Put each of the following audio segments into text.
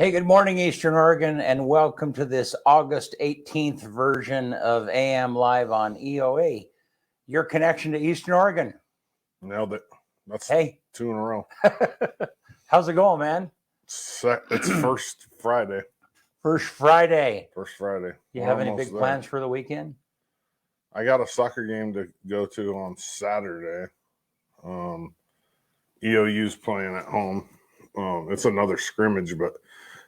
Hey, good morning, Eastern Oregon, and welcome to this August 18th version of EOAlive on EOA, your connection to Eastern Oregon. Nailed it. That's Hey. 2 in a row. How's it going, man? It's first Friday. First Friday. You have any big plans for the weekend? I got a soccer game to go to on Saturday. EOU's playing at home. It's another scrimmage, but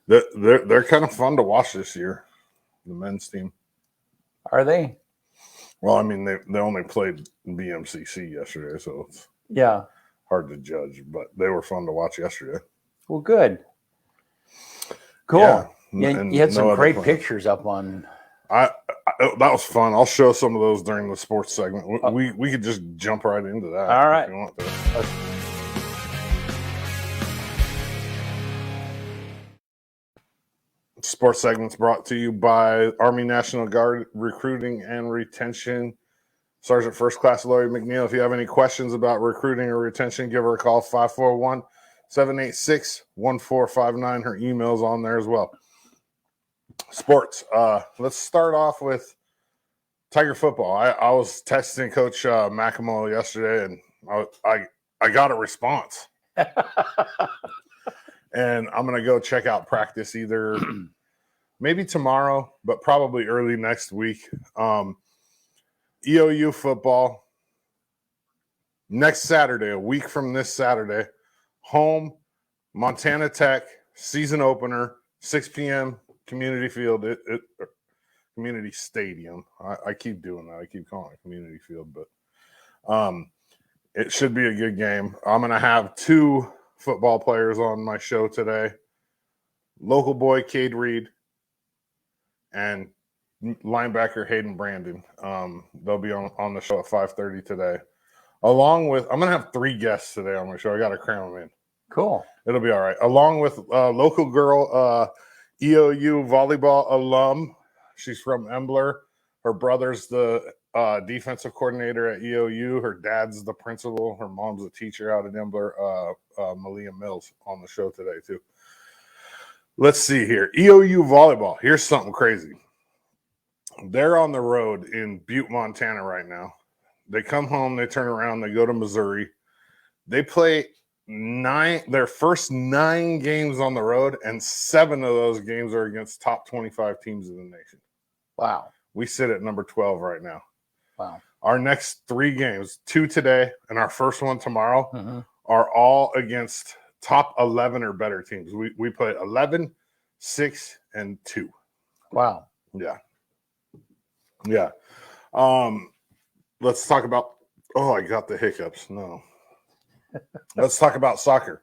they're kind of fun to watch this year, the men's team. Are they? Well, I mean, they only played BMCC yesterday, so it's hard to judge, but they were fun to watch yesterday. Well, good. Cool. Yeah, you had some great pictures up on. That was fun. I'll show some of those during the sports segment. We could just jump right into that. All right. If you want to. Sports segments brought to you by Army National Guard Recruiting and Retention. Sergeant First Class Lori McNeil. If you have any questions about recruiting or retention, give her a call, 541-786-1459. Her email's on there as well. Sports. Let's start off with Tiger football. I was texting Coach McAmole yesterday, and I got a response. And I'm going to go check out practice either maybe tomorrow, but probably early next week. EOU football next Saturday, a week from this Saturday, home, Montana Tech, season opener, 6 p.m., community field, community stadium. I keep doing that. I keep calling it community field, but it should be a good game. I'm going to have 2 football players on my show today. Local boy Cade and linebacker Hayden Brandon. They'll be on the show at 5:30 today. Along with, I'm going to have 3 guests today on my show. I got to cram them in. Cool. It'll be all right. Along with local girl, EOU volleyball alum. She's from Imbler. Her brother's the defensive coordinator at EOU. Her dad's the principal. Her mom's a teacher out at Imbler. Malia Mills on the show today too. Let's see here. EOU volleyball. Here's something crazy. They're on the road in Butte, Montana right now. They come home, they turn around, they go to Missouri. They play their first 9 games on the road, and 7 of those games are against top 25 teams in the nation. Wow. We sit at number 12 right now. Wow. Our next 3 games, 2 today and our first one tomorrow, are all against top 11 or better teams. We play 11, 6, and 2. Wow. Yeah. Yeah. Let's talk about – I got the hiccups. No. Let's talk about soccer.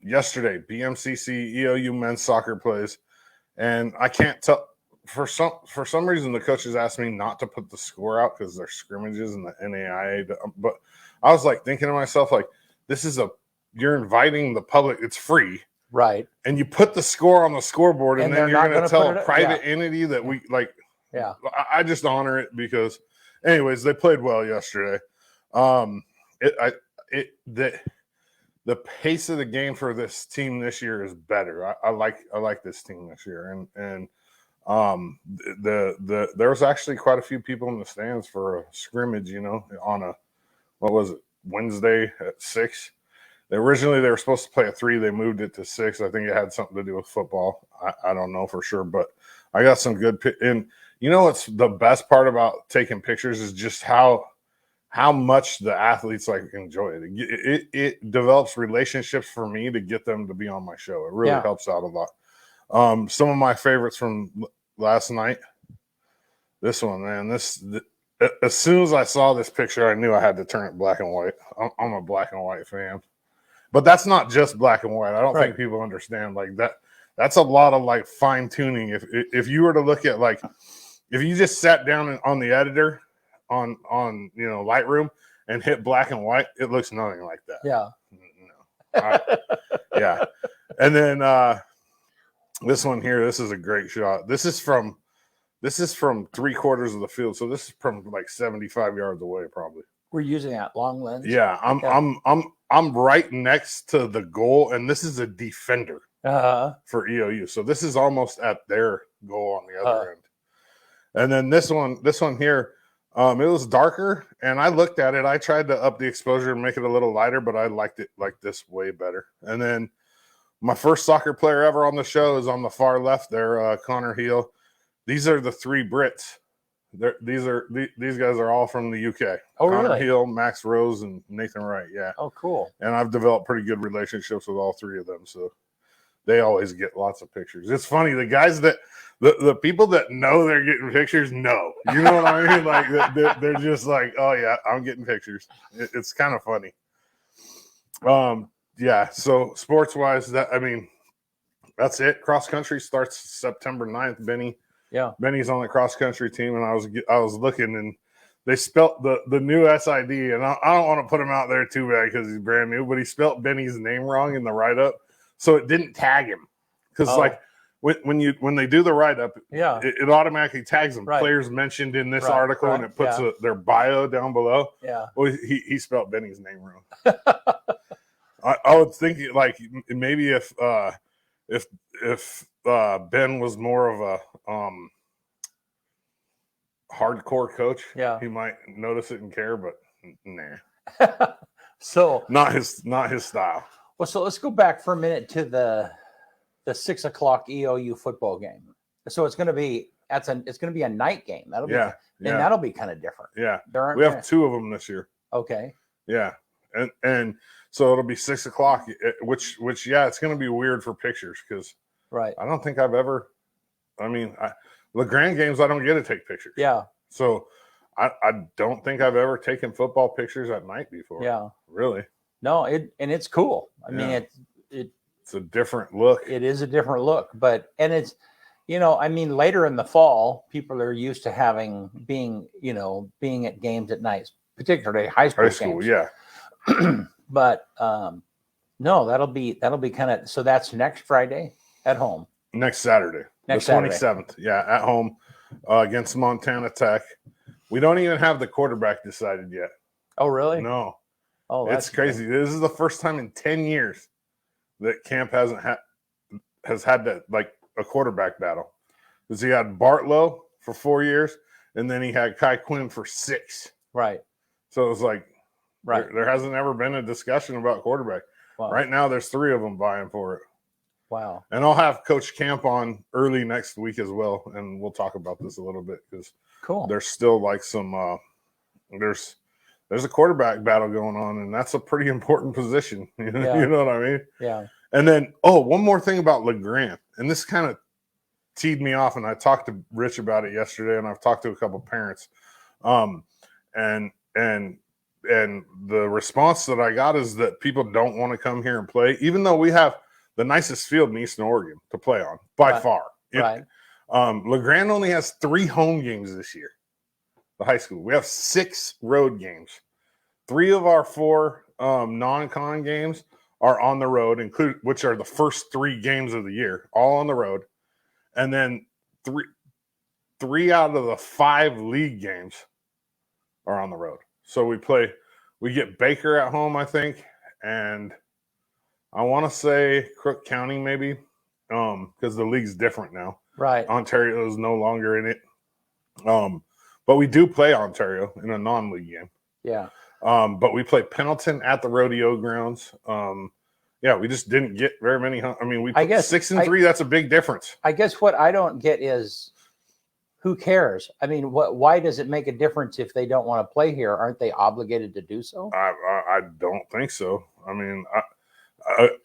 Yesterday, BMCC EOU men's soccer plays, and I can't tell – for some reason, the coaches asked me not to put the score out because they're scrimmages and the NAIA. But I was like thinking to myself, like, this is you're inviting the public. It's free, right? And you put the score on the scoreboard, and then you're going to tell a private entity that we like. Yeah, I just honor it because, anyways, they played well yesterday. The pace of the game for this team this year is better. I like this team this year, and there was actually quite a few people in the stands for a scrimmage, on a, Wednesday at 6. Originally they were supposed to play at 3. They moved it to 6. I think it had something to do with football. I don't know for sure, but I got some good and what's the best part about taking pictures is just how much the athletes enjoy it. It develops relationships for me to get them to be on my show. It really helps out a lot. Some of my favorites from last night. This one, man. As soon as I saw this picture, I knew I had to turn it black and white. I'm a black and white fan, but that's not just black and white. I don't think people understand that. That's a lot of fine tuning. If you were to look at if you just sat down on the editor on Lightroom and hit black and white, it looks nothing like that. Yeah. No. Yeah. And then this one here, this is a great shot. This is from 3/4 of the field, so this is from 75 yards away, probably. We're using that long lens. Yeah, I'm right next to the goal, and this is a defender. for EOU. So this is almost at their goal on the other end. And then this one here, it was darker, and I looked at it. I tried to up the exposure and make it a little lighter, but I liked it like this way better. And then my first soccer player ever on the show is on the far left there, Connor Heel. These are the three Brits. These guys are all from the UK. Oh, Connor really? Heel, Max Rose, and Nathan Wright. Yeah. Oh, cool. And I've developed pretty good relationships with all three of them, so they always get lots of pictures. It's funny, the guys that the people that know they're getting pictures know. You know what I mean? Like they're just like, oh yeah, I'm getting pictures. It's kind of funny. Yeah. So sports wise, that's it. Cross country starts September 9th. Benny's on the cross country team, and I was looking, and they spelt the new SID, and I don't want to put him out there too bad because he's brand new, but he spelt Benny's name wrong in the write up, so it didn't tag him because like when they do the write up, it automatically tags them. Right. Players mentioned in this article, and it puts their bio down below. Yeah, well, he spelt Benny's name wrong. I would think like maybe if Ben was more of a hardcore coach, he might notice it and care, but nah. So not his style. Well, so let's go back for a minute to the 6 o'clock EOU football game. So it's going to be a night game. That'll be that'll be kind of different. Yeah, we have two of them this year. Okay. Yeah, and so it'll be 6 o'clock, which it's going to be weird for pictures because I don't think I've ever. The Grand games I don't get to take pictures. Yeah. So I don't think I've ever taken football pictures at night before. Yeah. Really. No, it's cool. I mean, it's a different look. It is a different look, but it's, later in the fall, people are used to being at games at night, particularly high school games. Yeah. But no, that'll be kind of, so that's next Friday at home. Next Saturday. The 27th. Yeah, at home against Montana Tech. We don't even have the quarterback decided yet. Oh, really? No. Oh, it's crazy. This is the first time in 10 years that camp has had that, like, a quarterback battle. Because he had Bartlow for 4 years, and then he had Kai Quinn for 6. Right. So it was like, there hasn't ever been a discussion about quarterback. Wow. Right now, there's 3 of them vying for it. Wow. And I'll have Coach Camp on early next week as well, and we'll talk about this a little bit because there's still like some there's a quarterback battle going on, and that's a pretty important position. You know what I mean? Yeah. And then, one more thing about LeGrand, and this kind of teed me off, and I talked to Rich about it yesterday, and I've talked to a couple parents, and the response that I got is that people don't want to come here and play, even though we have the nicest field in Eastern Oregon to play on by far. Right. LeGrand only has 3 home games this year. The high school. We have 6 road games. 3 of our 4 non-con games are on the road, which are the first 3 games of the year, all on the road. And then 3 out of the 5 league games are on the road. So we get Baker at home, I think, and I want to say Crook County maybe, because the league's different now. Right. Ontario is no longer in it. But we do play Ontario in a non-league game. Yeah. But we play Pendleton at the rodeo grounds. We just didn't get very many. We put 6 and 3. That's a big difference. I guess what I don't get is who cares? Why does it make a difference if they don't want to play here? Aren't they obligated to do so? I don't think so.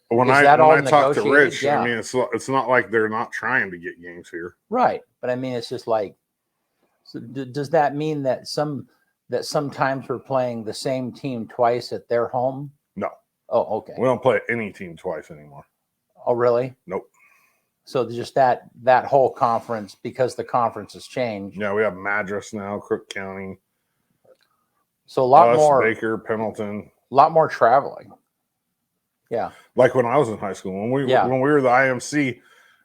When I talk to Rich, it's not like they're not trying to get games here. Right. But it's just like, so does that mean that sometimes we're playing the same team twice at their home? No. Oh, okay. We don't play any team twice anymore. Oh, really? Nope. So just that whole conference, because the conference has changed. Yeah, we have Madras now, Crook County. So a lot more Baker, Pendleton. A lot more traveling. Yeah. Like when I was in high school, when we were the IMC,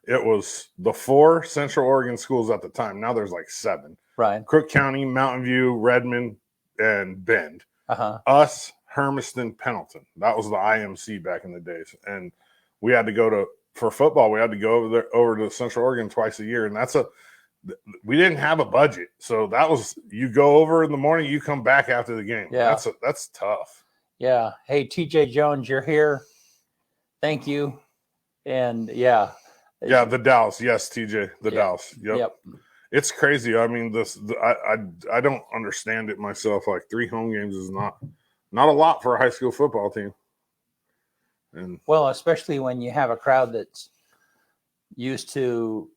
it was the 4 Central Oregon schools at the time. Now there's like 7. Right. Crook County, Mountain View, Redmond, and Bend. Us, Hermiston, Pendleton. That was the IMC back in the days. And we had to go to for football, we had to go over to Central Oregon twice a year, and we didn't have a budget, so that was you go over in the morning, you come back after the game. Yeah, that's tough. Yeah. Hey, TJ Jones, you're here. Thank you. And the Dallas. Yes, TJ, Dallas. Yep. It's crazy. I mean, I don't understand it myself. Like 3 home games is not a lot for a high school football team. And well, especially when you have a crowd that's used to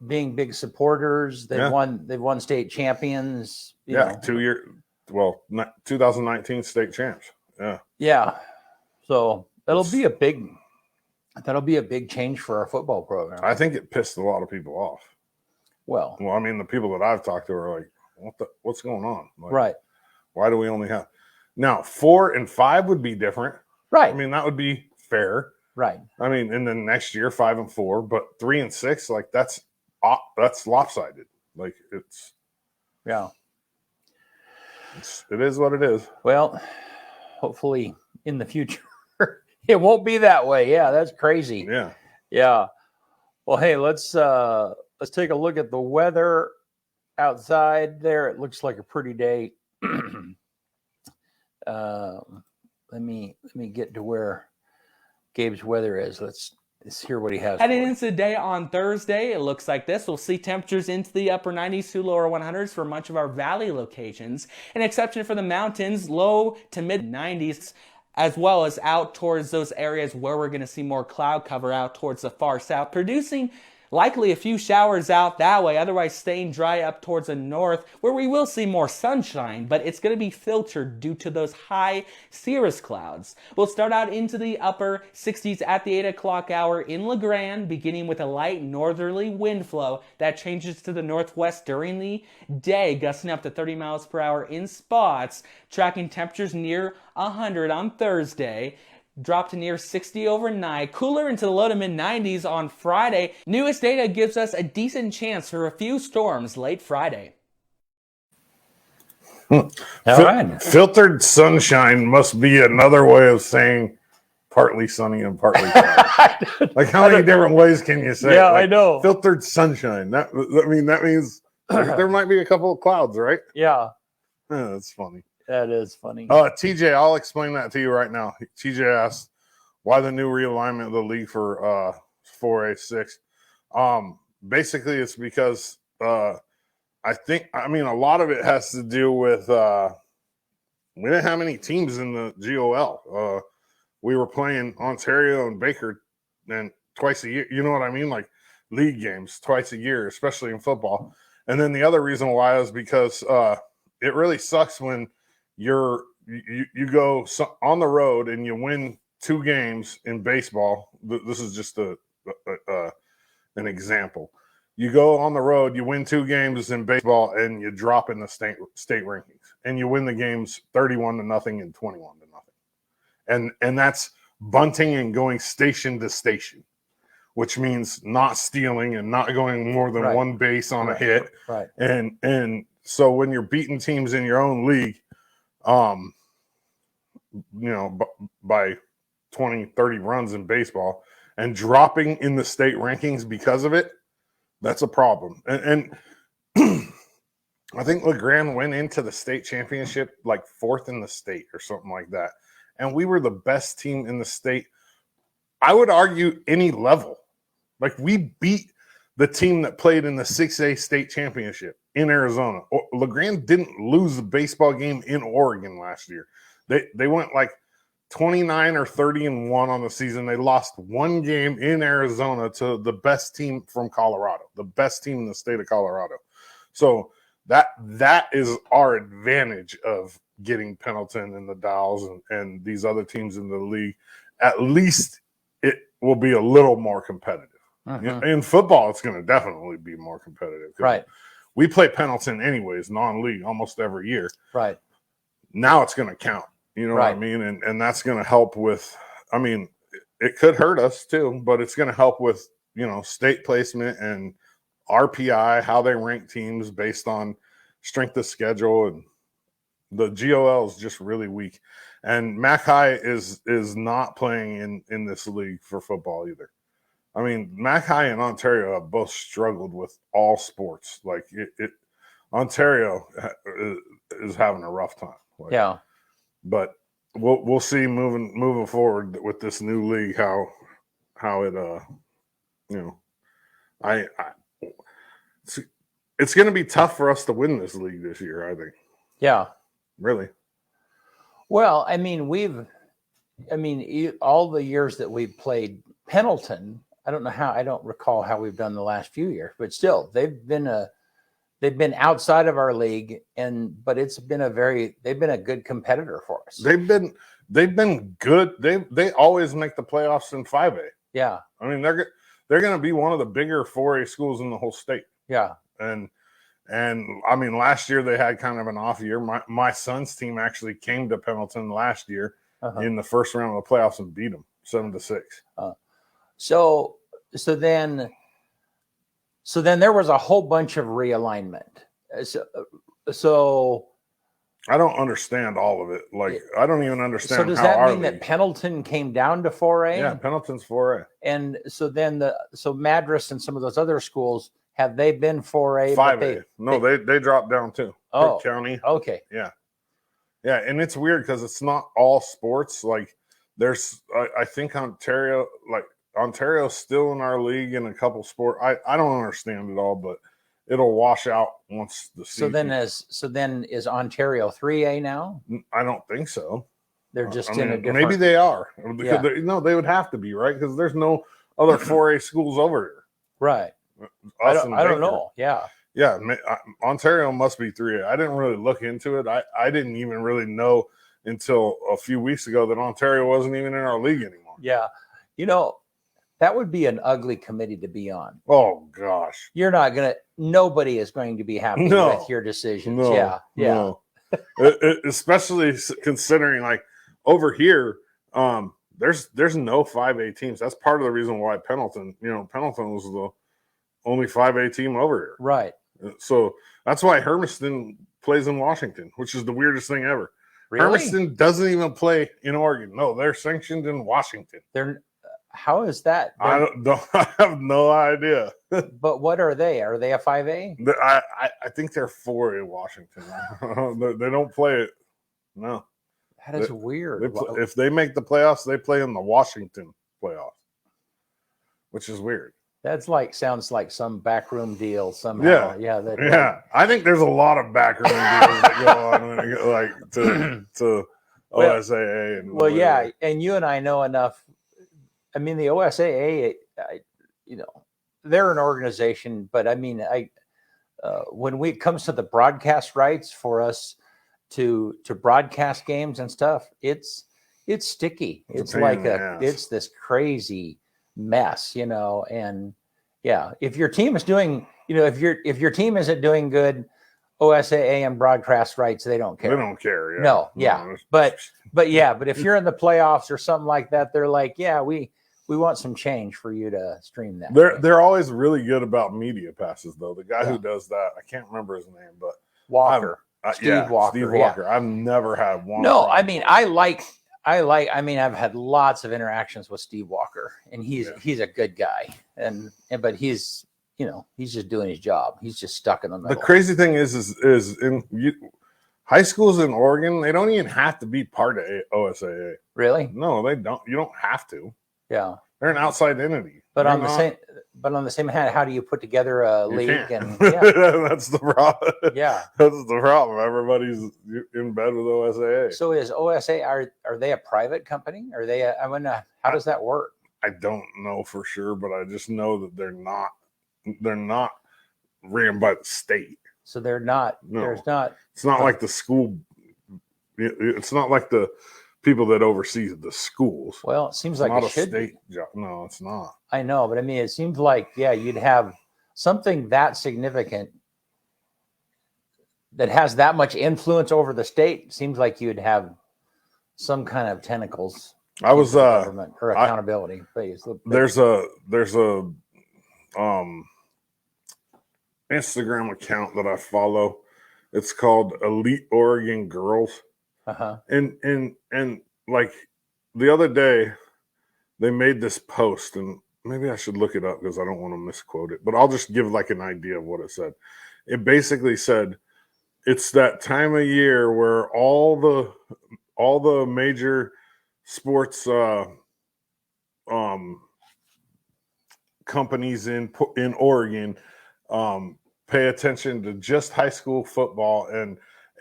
being big supporters. They've won state champions. You know. 2 year. Well, 2019 state champs. Yeah. Yeah. So that'll be a big change for our football program. I think it pissed a lot of people off. Well, I mean, the people that I've talked to are like, what's going on? Like, right. Why do we only have now 4 and 5 would be different. Right. I mean, that would be fair. Right. I mean, and then next year 5 and 4, but 3 and 6, like that's lopsided. Like it is what it is. Well, hopefully in the future it won't be that way. Yeah, that's crazy. Yeah. Well, hey, let's take a look at the weather outside there. It looks like a pretty day. Let me get to where Gabe's weather is. Let's hear what he has. Heading into the day on Thursday, it looks like this. We'll see temperatures into the upper 90s to lower 100s for much of our valley locations. An exception for the mountains, low to mid 90s, as well as out towards those areas where we're going to see more cloud cover out towards the far south, producing likely a few showers out that way, otherwise staying dry up towards the north where we will see more sunshine, but it's going to be filtered due to those high cirrus clouds. We'll start out into the upper 60s at the 8 o'clock hour in La Grande, beginning with a light northerly wind flow that changes to the northwest during the day, gusting up to 30 miles per hour in spots, tracking temperatures near 100 on Thursday. Drop to near 60 overnight, cooler into the low to mid 90s on Friday. Newest data gives us a decent chance for a few storms late Friday. All right. Filtered sunshine must be another way of saying partly sunny and partly cloudy. Like how many different ways can you say? Yeah, like, I know. Filtered sunshine. That means there might be a couple of clouds, right? Yeah. That's funny. That is funny. TJ, I'll explain that to you right now. TJ asked why the new realignment of the league for 4A6. Basically, it's because a lot of it has to do with we didn't have any teams in the GOL. We were playing Ontario and Baker and twice a year. You know what I mean? Like league games twice a year, especially in football. And then the other reason why is because it really sucks when you go on the road and you win 2 games in baseball. This is just an example. You go on the road, you win 2 games in baseball, and you drop in the state rankings, and you win the games 31-0 and 21-0, and that's bunting and going station to station, which means not stealing and not going more than one base on a hit. Right. And so when you're beating teams in your own league, by 20, 30 runs in baseball and dropping in the state rankings because of it, that's a problem. And I think La Grande went into the state championship like 4th in the state or something like that. And we were the best team in the state. I would argue any level. Like we beat the team that played in the 6A state championship in Arizona. La Grande didn't lose the baseball game in Oregon last year. They went like 29 or 30-1 on the season. They lost 1 game in Arizona to the best team from Colorado, the best team in the state of Colorado. So that is our advantage of getting Pendleton and the Dolls and these other teams in the league. At least it will be a little more competitive. In football, it's going to definitely be more competitive. Right. We play Pendleton anyways, non-league, almost every year. Right. Now it's going to count. You know what I mean? And that's going to help with, it could hurt us too, but it's going to help with, state placement and RPI, how they rank teams based on strength of schedule. And the GOL is just really weak. And Mac High is not playing in this league for football either. I mean, Mac High and Ontario have both struggled with all sports. Like Ontario is having a rough time. Like, yeah. But we'll see moving forward with this new league how it it's going to be tough for us to win this league this year, I think. Yeah. Really. Well, I mean, all the years that we've played Pendleton, I don't recall how we've done the last few years, but still they've been outside of our league, but they've been a good competitor for us. They've been good. They always make the playoffs in 5A. Yeah. I mean, they're going to be one of the bigger 4A schools in the whole state. Yeah. And I mean, last year they had kind of an off year. My son's team actually came to Pendleton last year in the first round of the playoffs and beat them 7-6. So then there was a whole bunch of realignment. So I don't understand all of it. Like, I don't even understand. So does that mean that Pendleton came down to 4A? Yeah, Pendleton's 4A. And so then Madras and some of those other schools, have they been 4A? 5A. They dropped down too. Oh, County. Okay. Yeah. Yeah, and it's weird because it's not all sports. Like, I think Ontario's still in our league in a couple sports. I don't understand it all, but it'll wash out once the season. So then is Ontario 3A now? I don't think so. They're just in a different. Maybe they are. Yeah. They would have to be, right? Because there's no other 4A schools over here. Right. I don't know. Yeah. Yeah, Ontario must be 3A. I didn't really look into it. I didn't even really know until a few weeks ago that Ontario wasn't even in our league anymore. Yeah. That would be an ugly committee to be on. Oh, gosh. Nobody is going to be happy with your decisions. No, yeah. No. Especially considering, like, over here, there's no 5A teams. That's part of the reason why Pendleton was the only 5A team over here. Right. So that's why Hermiston plays in Washington, which is the weirdest thing ever. Really? Hermiston doesn't even play in Oregon. No, they're sanctioned in Washington. How is that? I have no idea. But what are they? Are they a 5A? I think they're 4A in Washington. They don't play it. No. That is weird. If they make the playoffs, they play in the Washington playoffs, which is weird. That's sounds like some backroom deal somehow. Yeah. I think there's a lot of backroom deals that go on, like to OSAA and well, yeah. And you and I know enough. I mean, the OSAA, they're an organization, but I mean, when it comes to the broadcast rights for us to broadcast games and stuff, it's sticky. It's it's this crazy mess, and yeah, if your team is doing, if your team isn't doing good, OSAA and broadcast rights, they don't care. They don't care. Yeah. No. Yeah. But if you're in the playoffs or something like that, they're like, yeah, we want some change for you to stream that. They're always really good about media passes, though. The guy who does that, I can't remember his name, but Walker. Steve Walker. Steve Walker. Yeah. I've never had one. No, I mean, I've had lots of interactions with Steve Walker, and he's a good guy, but he's just doing his job. He's just stuck in the middle. The crazy thing is in high schools in Oregon, they don't even have to be part of OSAA. Really? No, they don't. You don't have to. Yeah, they're an outside entity. But on the same hand, how do you put together a league? And that's the problem. Yeah, that's the problem. Everybody's in bed with OSAA. So is OSA are they a private company? Are they? How does that work? I don't know for sure, but I just know that they're not ran by the state. So they're not. No. There's not. It's not like the school. It's not like the people that oversee the schools. Well, it seems like it should be. Job. No, it's not. I know, but I mean, it seems like you'd have something that significant that has that much influence over the state. Seems like you'd have some kind of tentacles. I was government or accountability. There's a Instagram account that I follow. It's called Elite Oregon Girls. Uh-huh. And like the other day, they made this post, and maybe I should look it up because I don't want to misquote it, but I'll just give like an idea of what it said. It basically said it's that time of year where all the major sports companies in Oregon pay attention to just high school football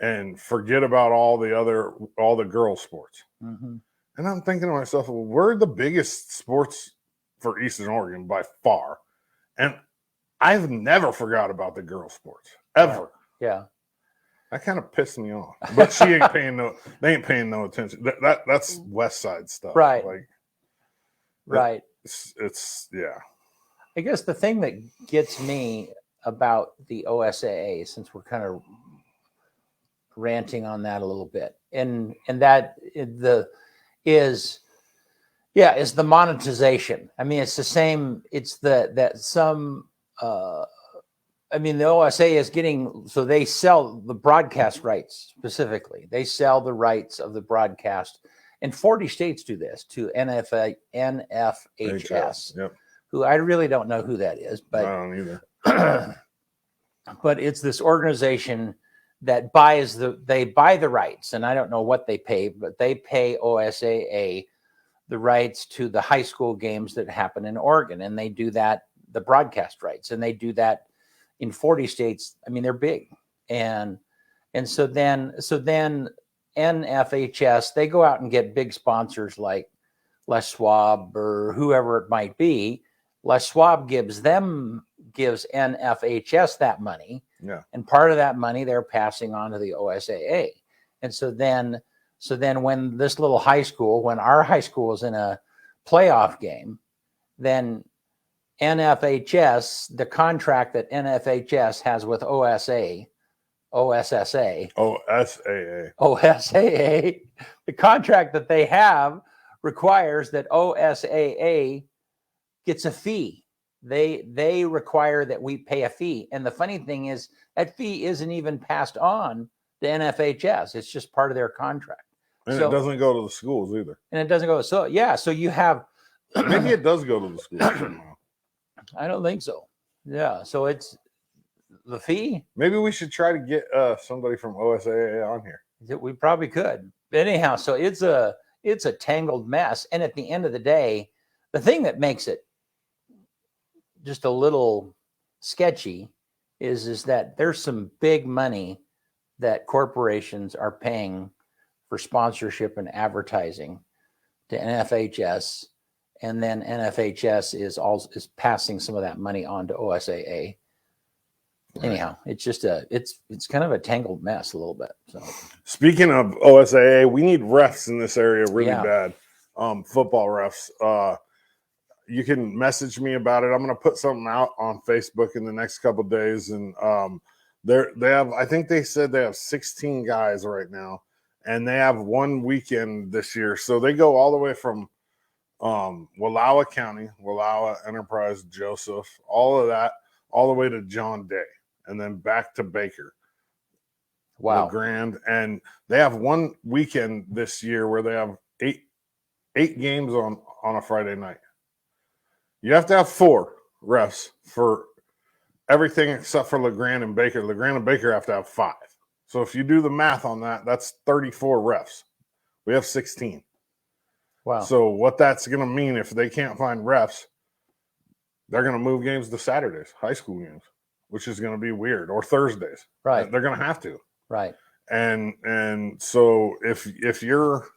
and forget about all the girl sports. Mm-hmm. And I'm thinking to myself, well, we're the biggest sports for Eastern Oregon by far. And I've never forgot about the girl sports ever. Yeah. That kind of pissed me off. But they ain't paying no attention. That's West Side stuff. Right. Like, right. It's yeah. I guess the thing that gets me about the OSAA, since we're kind of ranting on that a little bit, and that is the monetization. I mean, it's the same. It's the OSA is getting, so they sell the broadcast rights specifically. They sell the rights of the broadcast, and 40 states do this to NFHS. Yep. Who I really don't know who that is, but I don't either. But it's this organization that buy the rights, and I don't know what they pay, but they pay OSAA the rights to the high school games that happen in Oregon, and they do that, the broadcast rights, and they do that in 40 states. I mean, they're big, and so then NFHS, they go out and get big sponsors like Les Schwab or whoever it might be. Les Schwab gives NFHS that money. Yeah. And part of that money they're passing on to the OSAA. And so then when this little high school, when our high school is in a playoff game, then NFHS, the contract that NFHS has with OSAA, the contract that they have requires that OSAA gets a fee. They require that we pay a fee. And the funny thing is that fee isn't even passed on to NFHS. It's just part of their contract. And it doesn't go to the schools either. And it doesn't go. So you have. Maybe it does go to the schools somehow. I don't think so. Yeah. So it's the fee. Maybe we should try to get somebody from OSAA on here. We probably could. But anyhow, so it's a tangled mess. And at the end of the day, the thing that makes it just a little sketchy is that there's some big money that corporations are paying for sponsorship and advertising to NFHS, and then NFHS is passing some of that money on to OSAA. Right. Anyhow, it's just it's kind of a tangled mess a little bit. So speaking of OSAA, we need refs in this area really bad. Football refs. You can message me about it. I'm going to put something out on Facebook in the next couple of days. And they have, I think they said they have 16 guys right now, and they have one weekend this year. So they go all the way from Wallowa County, Wallowa, Enterprise, Joseph, all of that, all the way to John Day, and then back to Baker. Wow. Grand. And they have one weekend this year where they have eight games on a Friday night. You have to have 4 refs for everything except for LeGrand and Baker. LeGrand and Baker have to have 5. So if you do the math on that, that's 34 refs. We have 16. Wow. So what that's going to mean, if they can't find refs, they're going to move games to Saturdays, high school games, which is going to be weird, or Thursdays. Right. They're going to have to. Right. And so if you're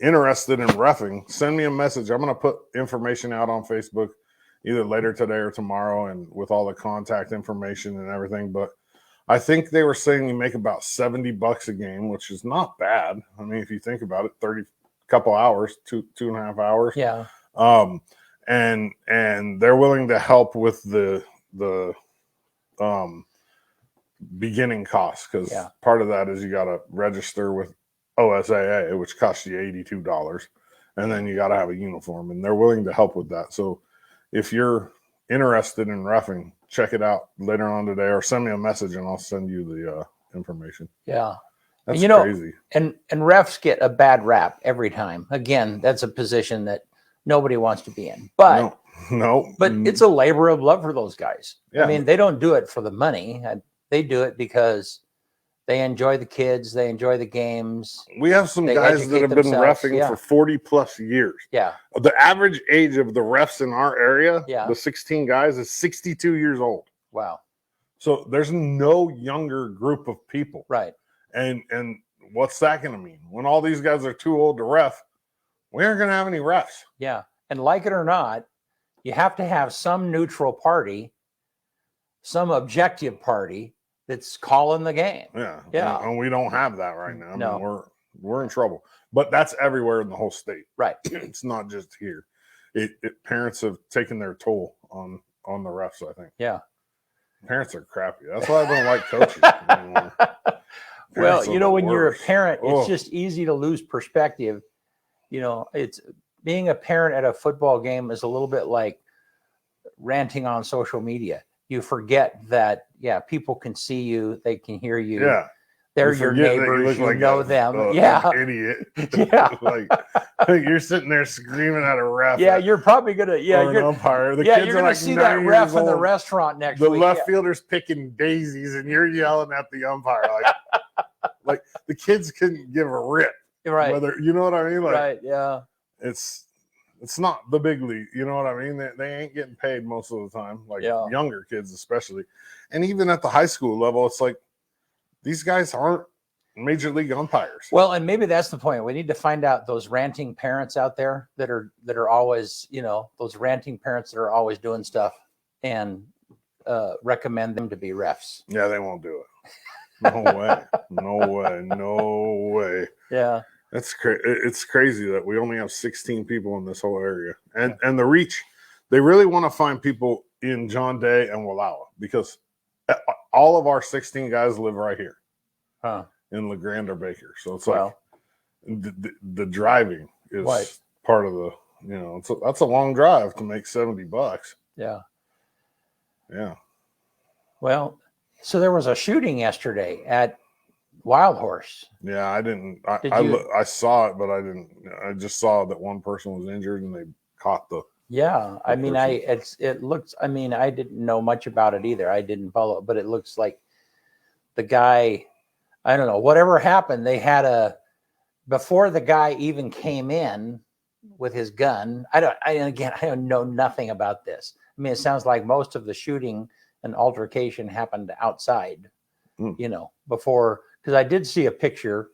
interested in reffing, send me a message. I'm going to put information out on Facebook either later today or tomorrow, and with all the contact information and everything. But I think they were saying you make about $70 a game, which is not bad. I mean, if you think about it, 30 couple hours, two and a half hours. Yeah. And they're willing to help with the beginning costs, because part of that is you got to register with OSAA, which costs you $82, and then you got to have a uniform, and they're willing to help with that. So if you're interested in reffing, check it out later on today, or send me a message and I'll send you the information. Yeah. That's crazy. And refs get a bad rap every time. Again, that's a position that nobody wants to be in. But but it's a labor of love for those guys. Yeah. I mean, they don't do it for the money. They do it because they enjoy the kids. They enjoy the games. We have some guys that have been reffing for 40 plus years. Yeah. The average age of the refs in our area, the 16 guys, is 62 years old. Wow. So there's no younger group of people. Right. And what's that going to mean? When all these guys are too old to ref, we aren't going to have any refs. Yeah. And like it or not, you have to have some neutral party, some objective party that's calling the game. Yeah. Yeah. And we don't have that right now. No. I mean, we're in trouble. But that's everywhere in the whole state. Right. It's not just here. Parents have taken their toll on the refs, I think. Yeah. Parents are crappy. That's why I don't like coaching anymore. Well, you know, when you're a parent, it's just easy to lose perspective. You know, it's being a parent at a football game is a little bit like ranting on social media. You forget that, people can see you, they can hear you. Yeah. They're your neighbors, you know them. Idiot. Yeah. like you're sitting there screaming at a ref. Yeah, you're probably gonna or an umpire. The kids you're gonna like see that ref in the old. restaurant next the week. The left fielder's picking daisies and you're yelling at the umpire. Like the kids couldn't give a rip. Right. Whether you know what I mean? Like, right, yeah. It's not the big league. You know what I mean? They ain't getting paid most of the time. Like younger kids especially. And even at the high school level, it's like these guys aren't major league umpires. Well, and maybe that's the point. We need to find out those ranting parents out there that are always, those ranting parents that are always doing stuff and recommend them to be refs. Yeah, they won't do it. No way. No way. No way. Yeah. That's crazy. It's crazy that we only have 16 people in this whole area. And the reach, they really want to find people in John Day and Wallowa because all of our 16 guys live right here. Huh. In LeGrand or Baker. So it's like the driving is part of the, that's a long drive to make $70. Yeah. Yeah. Well, so there was a shooting yesterday at Wild Horse. Yeah, I didn't. I saw it, but I didn't. I just saw that one person was injured and they caught the. Yeah, I mean, it looks. I mean, I didn't know much about it either. I didn't follow it, but it looks like the guy. I don't know. Whatever happened, they had before the guy even came in with his gun. I don't know nothing about this. I mean, it sounds like most of the shooting and altercation happened outside. Before. Because I did see a picture.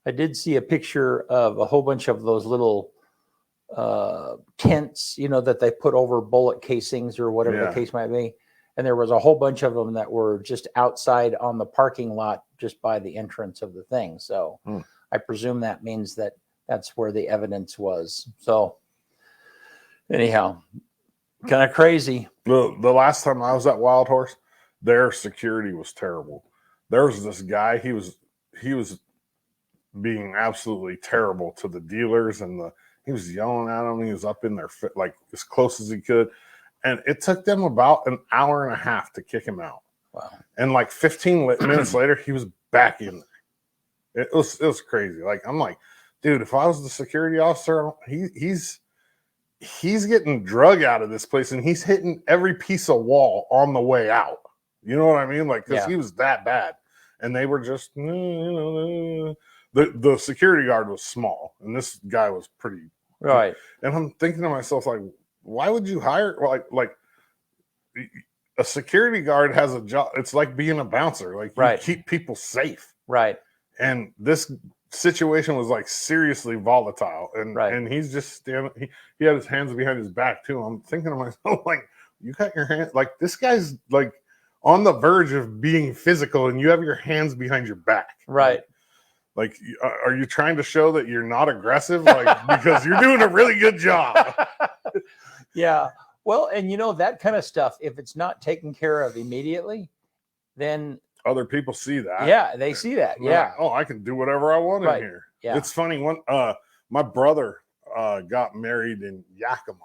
Of a whole bunch of those little tents, that they put over bullet casings or whatever the case might be. And there was a whole bunch of them that were just outside on the parking lot, just by the entrance of the thing. So I presume that means that's where the evidence was. So anyhow, kind of crazy. The last time I was at Wild Horse, their security was terrible. There was this guy, he was being absolutely terrible to the dealers and he was yelling at them. He was up in their like as close as he could. And it took them about an hour and a half to kick him out. Wow. And like 15 minutes later, he was back in there. It was crazy. Like, I'm like, dude, if I was the security officer, he's getting drug out of this place and he's hitting every piece of wall on the way out. You know what I mean? Like, because he was that bad. And they were just, the security guard was small and this guy was pretty. Right. And I'm thinking to myself, like, why would you hire, like a security guard has a job. It's like being a bouncer. Like, you keep people safe. Right. And this situation was like seriously volatile. And he's just standing, he had his hands behind his back too. I'm thinking to myself, like, you got your hands, like, this guy's like on the verge of being physical and you have your hands behind your back. Right. Like, are you trying to show that you're not aggressive? Like, because you're doing a really good job. Yeah. Well, and that kind of stuff, if it's not taken care of immediately, then other people see that. Yeah, they see that. Yeah. Like, I can do whatever I want in here. Yeah. It's funny. My brother got married in Yakima,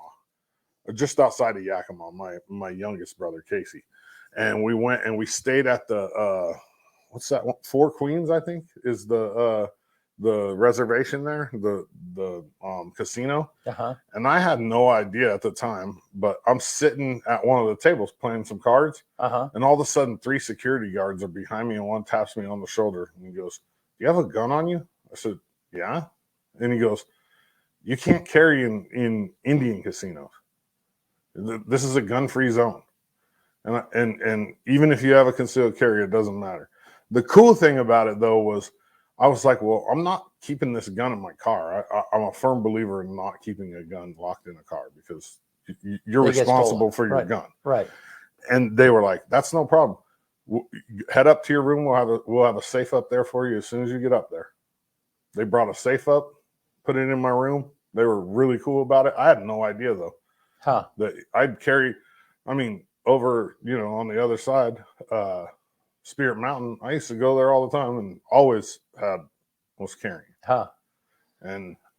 just outside of Yakima, my youngest brother, Casey. And we went and we stayed at the what's that one? Four Queens, I think, is the the reservation there, the casino, Uh-huh. and I had no idea at the time, but I'm sitting at one of the tables playing some cards, Uh-huh. and all of a sudden 3 security guards are behind me, and one taps me on the shoulder, and he goes, "Do you have a gun on you?" I said, "Yeah," and he goes, "You can't carry in Indian casinos. This is a gun-free zone, and even if you have a concealed carry, it doesn't matter." The cool thing about it though was, I was like, well, I'm not keeping this gun in my car. I'm a firm believer in not keeping a gun locked in a car because you're responsible for your gun. Right. And they were like, "That's no problem. Head up to your room. We'll have a safe up there for you as soon as you get up there." They brought a safe up, put it in my room. They were really cool about it. I had no idea though that I'd carry. I mean, over on the other side, Spirit Mountain, I used to go there all the time and always was carrying.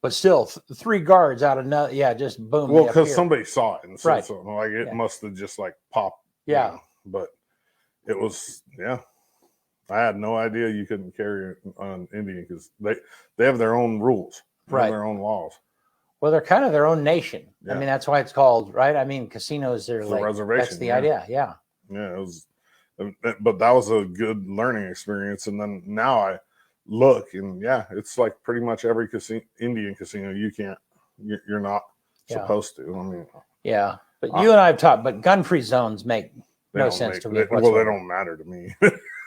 But still, 3 guards out of nothing. Yeah, just boom. Well, because somebody saw it and said something. Like it must have just like popped. Yeah. But it was, I had no idea you couldn't carry on Indian because they have their own rules. They have their own laws. Well, they're kind of their own nation. Yeah. I mean, that's why it's called, right? I mean, casinos are like, reservation. That's the idea. Yeah. Yeah, it was, but that was a good learning experience. And then now I look and it's like pretty much every Indian casino you're not supposed to. I mean, but you and I have talked, but gun-free zones make no sense to me. Well, they don't matter to me.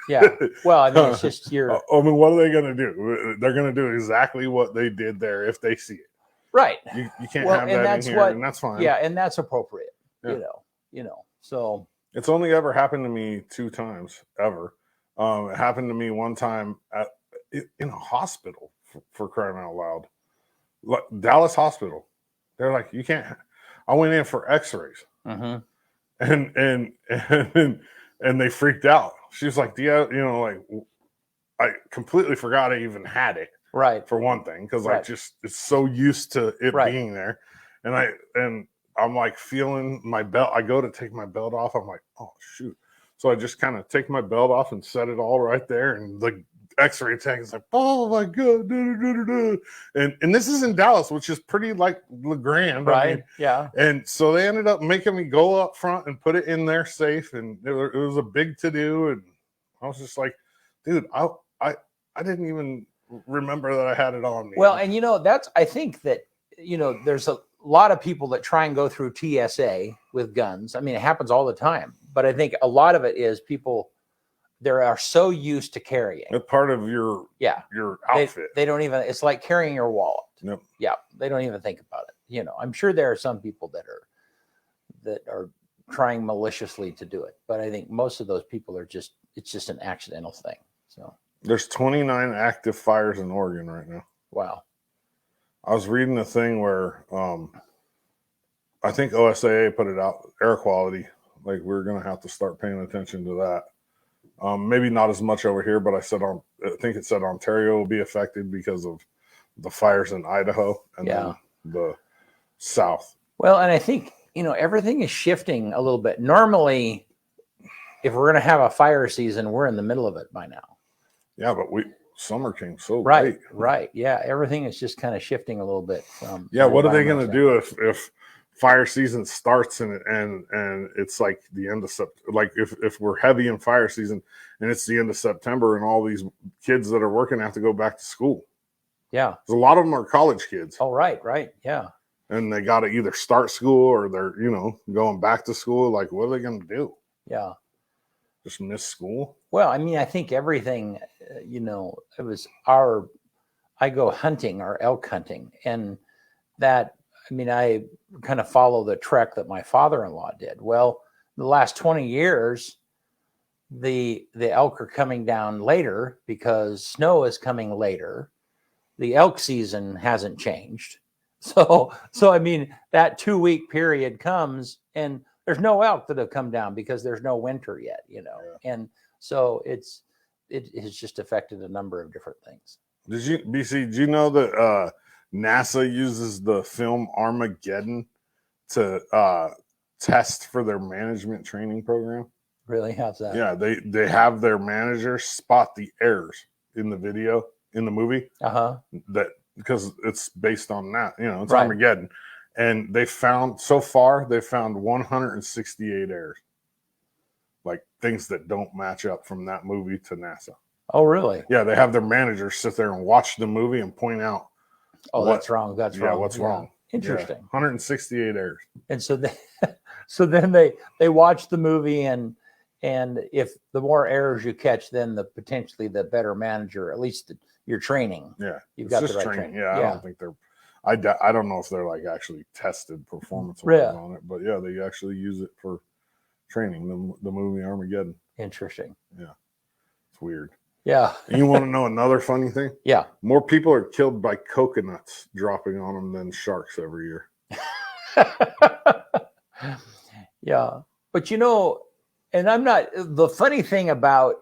Yeah. Well, I mean, it's just I mean, what are they going to do? They're going to do exactly what they did there if they see it. Right. You can't have that in here, and that's fine. Yeah, and that's appropriate. Yeah. So it's only ever happened to me 2 times ever. It happened to me one time in a hospital for crying out loud, like Dallas Hospital. They're like, you can't. I went in for X-rays, and they freaked out. She was like, like I completely forgot I even had it. Right. For one thing, because I just it's so used to it being there, and I'm like feeling my belt. I go to take my belt off. I'm like, oh shoot. So I just kind of take my belt off and set it all right there. And the X-ray tech is like, oh my God. And this is in Dallas, which is pretty like LeGrand. Right. I mean, yeah. And so they ended up making me go up front and put it in there safe. And it was a big to-do. And I was just like, dude, I didn't even remember that I had it on me. Well, and I think that, there's a lot of people that try and go through TSA with guns. I mean, it happens all the time, but I think a lot of it is people, they are so used to carrying. It's part of your outfit. They don't even, it's like carrying your wallet. Yep. Yeah. They don't even think about it. I'm sure there are some people that are trying maliciously to do it, but I think most of those people it's just an accidental thing. So there's 29 active fires in Oregon right now. Wow. I was reading a thing where I think OSAA put it out, air quality. Like we're going to have to start paying attention to that. Maybe not as much over here, but I think it said Ontario will be affected because of the fires in Idaho and then the South. Well, and I think, everything is shifting a little bit. Normally, if we're going to have a fire season, we're in the middle of it by now. Yeah, but summer came so late. Right. Yeah. Everything is just kind of shifting a little bit from. Yeah. What are they going to do if fire season starts and it's like the end of September? Like if we're heavy in fire season and it's the end of September and all these kids that are working have to go back to school. Yeah. A lot of them are college kids. Oh, right. Yeah. And they got to either start school or they're, going back to school. Like, what are they going to do? Yeah. Just miss school? Well, I mean, I think everything, it was I go hunting or elk hunting, and that, I mean, I kind of follow the trek that my father-in-law did. Well, the last 20 years, the elk are coming down later because snow is coming later. The elk season hasn't changed. So I mean, that 2-week period comes and there's no elk that have come down because there's no winter yet, and so it has just affected a number of different things. Did you know that NASA uses the film Armageddon to test for their management training program? Really? How's that? Yeah, they have their managers spot the errors in the video in the movie. That because it's based on that, it's Armageddon. And they found 168 errors. Like things that don't match up from that movie to NASA. Oh, really? Yeah, they have their managers sit there and watch the movie and point out. Oh, that's wrong. That's wrong. What's wrong? Interesting. 168 errors. And so then they watch the movie, and if the more errors you catch, then potentially the better manager, at least your training. Yeah, you've got the right training. Yeah, I don't think they're. I don't know if they're like actually tested performance on it, but yeah, they actually use it for training. The movie Armageddon. Interesting. Yeah, it's weird. Yeah. And you want to know another funny thing? Yeah. More people are killed by coconuts dropping on them than sharks every year. Yeah. But and I'm not, the funny thing about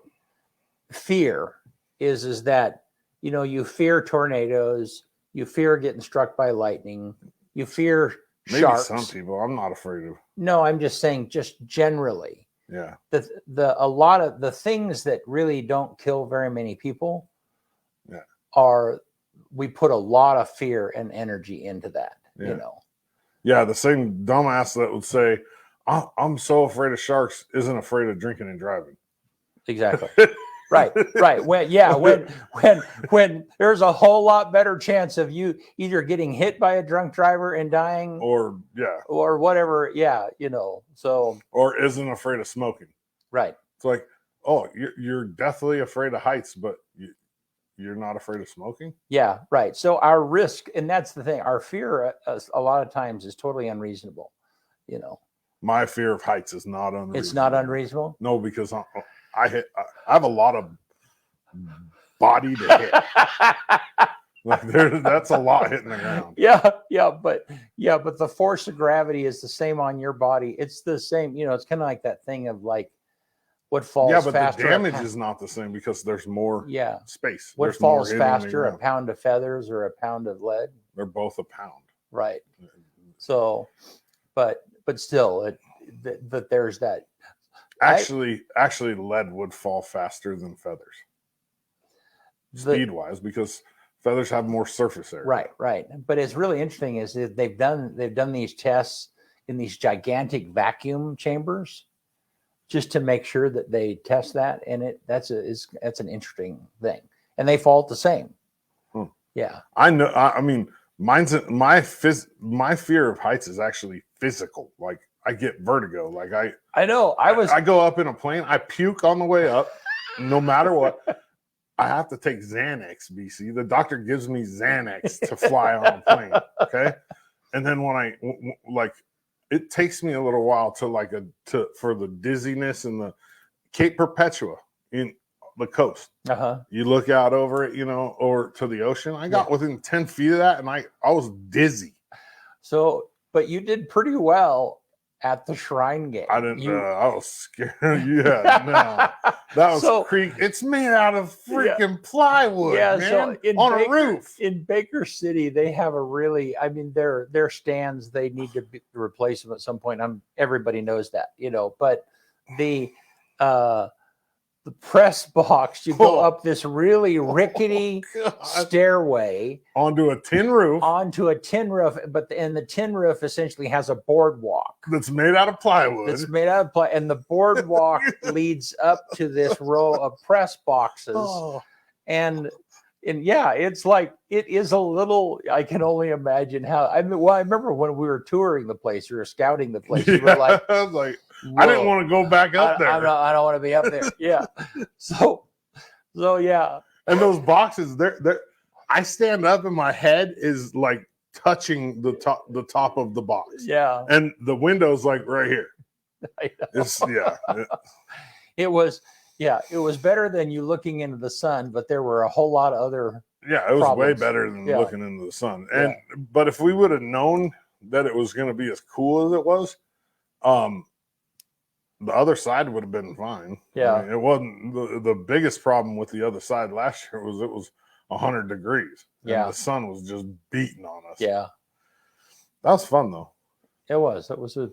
fear is that, you fear tornadoes, you fear getting struck by lightning, you fear sharks. Maybe some people. I'm not afraid of. No, I'm just saying, just generally. Yeah. A lot of the things that really don't kill very many people we put a lot of fear and energy into that, Yeah, the same dumbass that would say, I'm so afraid of sharks isn't afraid of drinking and driving. Exactly. Right. When there's a whole lot better chance of you either getting hit by a drunk driver and dying or whatever. Yeah. So, or isn't afraid of smoking. Right. It's like, oh, you're deathly afraid of heights, but you're not afraid of smoking. Yeah. Right. So our risk, and that's the thing, our fear a lot of times is totally unreasonable. My fear of heights is not unreasonable. It's not unreasonable? No, because I have a lot of body to hit. That's a lot hitting the ground. Yeah, but the force of gravity is the same on your body. It's the same, it's kind of like that thing of like what falls faster. Yeah, but the damage is not the same because there's more space. What there's falls faster, a pound of feathers or a pound of lead? They're both a pound. Right. So, but still, that there's that. Actually, lead would fall faster than feathers, speed-wise, because feathers have more surface area. Right. But it's really interesting is that they've done these tests in these gigantic vacuum chambers, just to make sure that they test that, and that's an interesting thing, and they fall the same. Yeah, I know. I mean, my fear of heights is actually physical. Like I get vertigo. Like I know. I go up in a plane. I puke on the way up, no matter what. I have to take Xanax, BC. The doctor gives me Xanax to fly on a plane. Okay, and then when it takes me a little while for the dizziness and the Cape Perpetua in the coast. You look out over it, or to the ocean. I got within 10 feet of that, and I was dizzy. So, but you did pretty well at the Shrine game. I didn't. I was scared. That was creek. It's made out of freaking plywood. Yeah, man, so on a roof in Baker City, they have a really. I mean, their stands. They need to replace them at some point. Everybody knows that, But the press box, you go up this really rickety stairway onto a tin roof, but the tin roof essentially has a boardwalk that's made out of plywood. And the boardwalk leads up to this row of press boxes. And it's like, it is a little, I can only imagine how, I remember when we were touring the place, we were scouting the place, we were like, I was like, whoa. I didn't want to go back up there. I don't want to be up there. Yeah. So yeah. And those boxes, they're I stand up and my head is like touching the top of the box. Yeah. And the window's like right here. I know. It was better than you looking into the sun, but there were a whole lot of other it was way better than looking into the sun. And but if we would have known that it was going to be as cool as it was, the other side would have been fine. Yeah. I mean, it wasn't the biggest problem with the other side last year was it was 100 degrees. And the sun was just beating on us. Yeah. That was fun though. It was. That was a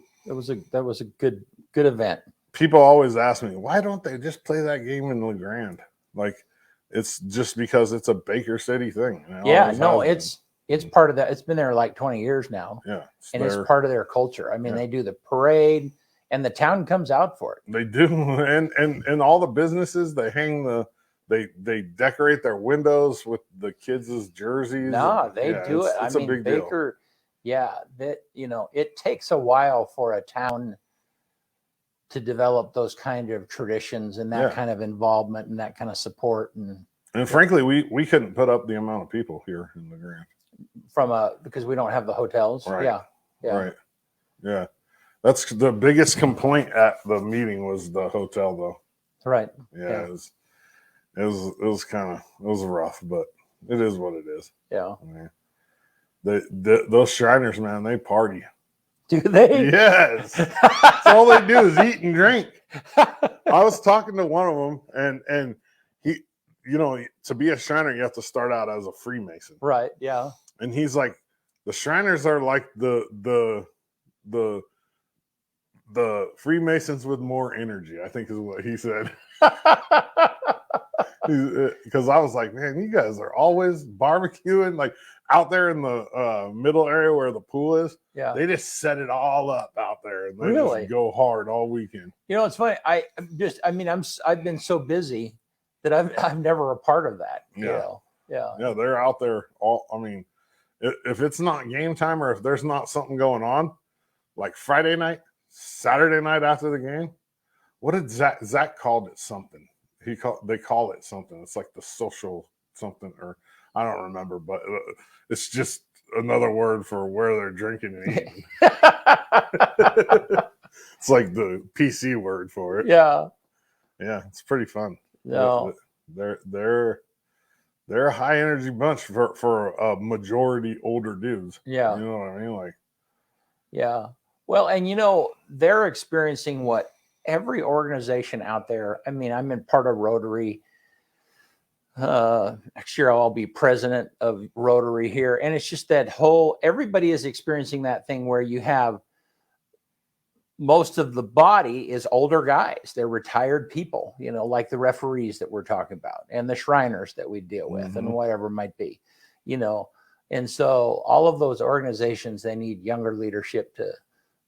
good event. People always ask me, why don't they just play that game in LeGrand? Like It's just because it's a Baker City thing. It's part of that. It's been there like 20 years now. Yeah. It's part of their culture. I mean, they do the parade and the town comes out for it. They do. And all the businesses, they hang they decorate their windows with the kids' jerseys. They do it. It's a big Baker, deal. It takes a while for a town to develop those kind of traditions and that kind of involvement and that kind of support. And frankly, we couldn't put up the amount of people here in the Grand. Because we don't have the hotels. Right. Yeah. Right. Yeah. That's the biggest complaint at the meeting was the hotel though. Right. Yeah. It was rough, but it is what it is. Yeah. I mean, those Shriners, man, they party. Do they? Yes. That's all they do is eat and drink. I was talking to one of them and he, to be a Shriner, you have to start out as a Freemason. Right. Yeah. And he's like, the Shriners are like the Freemasons with more energy, I think is what he said. Because I was like, man, you guys are always barbecuing, like out there in the middle area where the pool is. Yeah. They just set it all up out there and they really just go hard all weekend. It's funny. I've been so busy that I'm never a part of that. Yeah. Yeah. They're out there if it's not game time or if there's not something going on, like Friday night, Saturday night after the game, what did Zach called it something? They call it something. It's like the social something, or I don't remember, but it's just another word for where they're drinking and eating. It's like the PC word for it. Yeah. Yeah, it's pretty fun. No. They're a high energy bunch for a majority older dudes. Yeah. You know what I mean? Yeah. Well, and they're experiencing what every organization out there. I mean, I'm in part of Rotary. Next year I'll be president of Rotary here. And it's just that everybody is experiencing that thing where you have most of the body is older guys. They're retired people, like the referees that we're talking about and the Shriners that we deal with and whatever it might be, And so all of those organizations, they need younger leadership to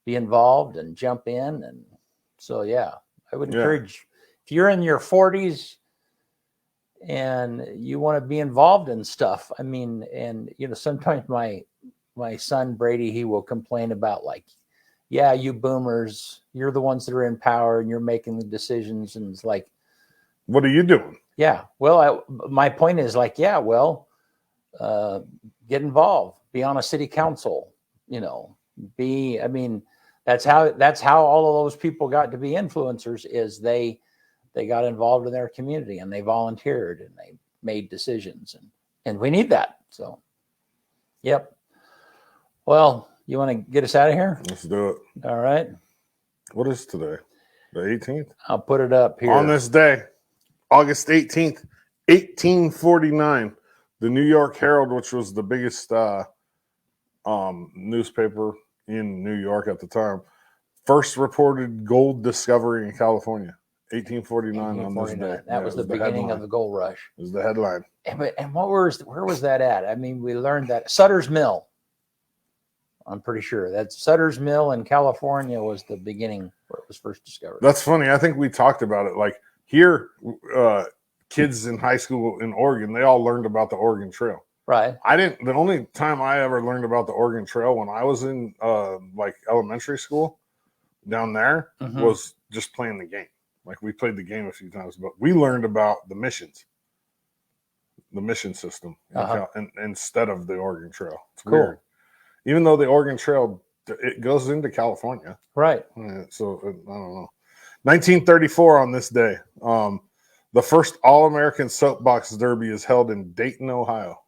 be involved and jump in. And so, I would encourage, if you're in your 40s and you want to be involved in stuff, sometimes my son Brady, he will complain about you boomers, you're the ones that are in power and you're making the decisions. And it's like, what are you doing? Yeah. Well, my point is get involved, be on a city council, that's how all of those people got to be influencers is they got involved in their community and they volunteered and they made decisions and we need that. So, yep. Well, you want to get us out of here? Let's do it. All right. What is today? The 18th? I'll put it up here. On this day, August 18th, 1849, the New York Herald, which was the biggest newspaper in New York at the time, first reported gold discovery in California. 1849 on this day. That was the beginning of the gold rush. It was the headline. And where was that at? We learned that Sutter's Mill. I'm pretty sure that Sutter's Mill in California was the beginning where it was first discovered. That's funny. I think we talked about it. Like here, kids in high school in Oregon, they all learned about the Oregon Trail. Right. The only time I ever learned about the Oregon Trail when I was in elementary school down there was just playing the game. Like we played the game a few times, but we learned about the mission system instead of the Oregon Trail. It's cool. Weird. Even though the Oregon Trail, it goes into California. Right. So I don't know. 1934 on this day, the first All-American Soapbox Derby is held in Dayton, Ohio.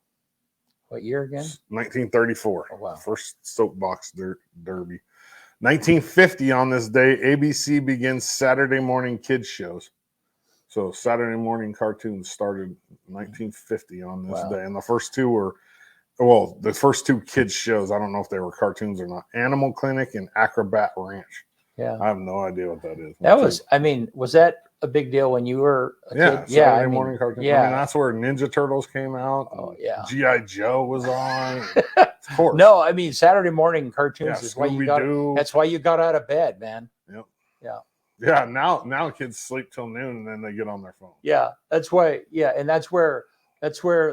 What year again? 1934. Oh, wow. First Soapbox Derby. 1950 on this day, ABC begins Saturday morning kids shows. So Saturday morning cartoons started 1950 on this day. And the first two were, the first two kids shows, I don't know if they were cartoons or not, Animal Clinic and Acrobat Ranch. Yeah. I have no idea what that is. Was that a big deal when you were a kid? Saturday morning cartoons. Yeah. I mean, that's where Ninja Turtles came out. Oh, yeah. G.I. Joe was on. Of course. No, I mean, Saturday morning cartoons is why that's why you got out of bed, man. Yep. Yeah. Yeah. Now kids sleep till noon and then they get on their phone. Yeah. That's why. Yeah. And that's where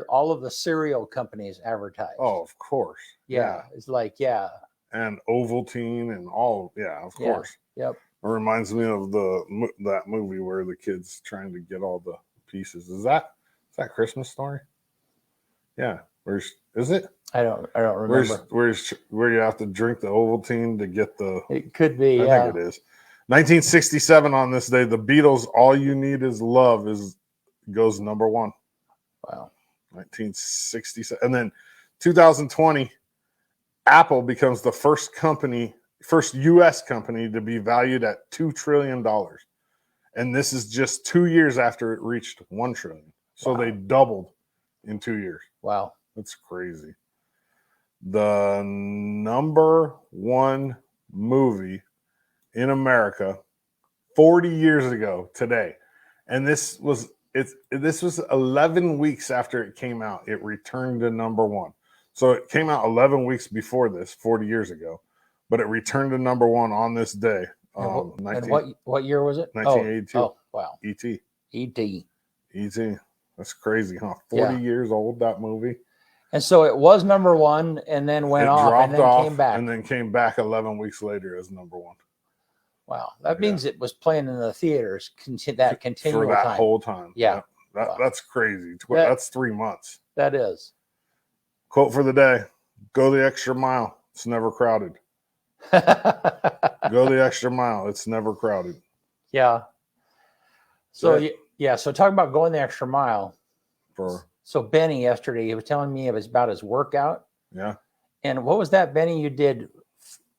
all of the cereal companies advertise. Oh, of course. Yeah. It's like, yeah. And Ovaltine and all. Yeah, of course. Yep. It reminds me of that movie where the kid's trying to get all the pieces. Is that Christmas Story? Yeah. Is it? I don't remember. Where you have to drink the Ovaltine to get the. It could be. I think it is. 1967 on this day, the Beatles' "All You Need Is Love" goes number 1. Wow. 1967, and then 2020, Apple becomes the first U.S. company to be valued at $2 trillion. And this is just 2 years after it reached $1 trillion. So they doubled in 2 years. Wow. That's crazy. The number 1 movie in America 40 years ago today. And this was 11 weeks after it came out. It returned to number 1. So it came out 11 weeks before this, 40 years ago, but it returned to number 1 on this day. And what year was it? 1982. Oh, wow. E.T. E.T. That's crazy, huh? 40 years old, that movie. And so it was number 1 and then went off and then came back. And then came back 11 weeks later as number 1. Wow. That means it was playing in the theaters that continual for that time. whole time. Yeah. That's crazy. That's 3 months. That is. Quote for the day: "Go the extra mile. It's never crowded." Go the extra mile. It's never crowded. Yeah. So so talking about going the extra mile. So Benny yesterday, he was telling me about his workout. Yeah. And what was that, Benny? You did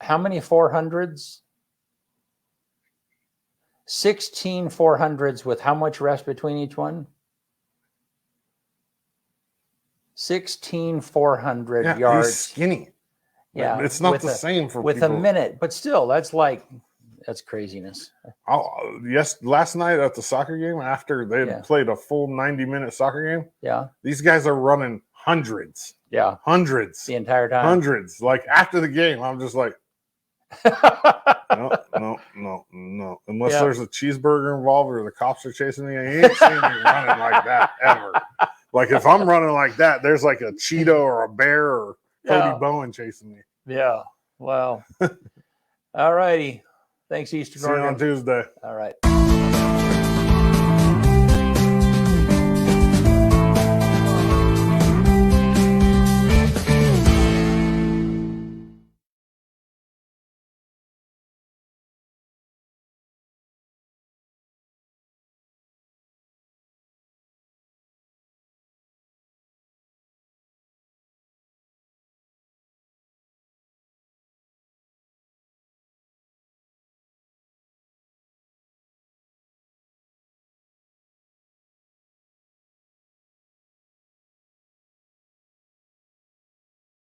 how many 400s? 16 400s with how much rest between each one? 16 400 yards. He's skinny. Yeah. It's not the same for with people. a minute, but still, that's craziness. Last night at the soccer game, after they had played a full 90-minute soccer game, these guys are running hundreds. Yeah. Hundreds. The entire time. Hundreds. Like after the game, I'm just like, no. Unless there's a cheeseburger involved or the cops are chasing me, I ain't seen me running like that ever. Like if I'm running like that, there's like a Cheeto or a bear or Cody Bowen chasing me. Yeah. Wow. All righty. Thanks, Eastern Oregon. See you on Tuesday. All right.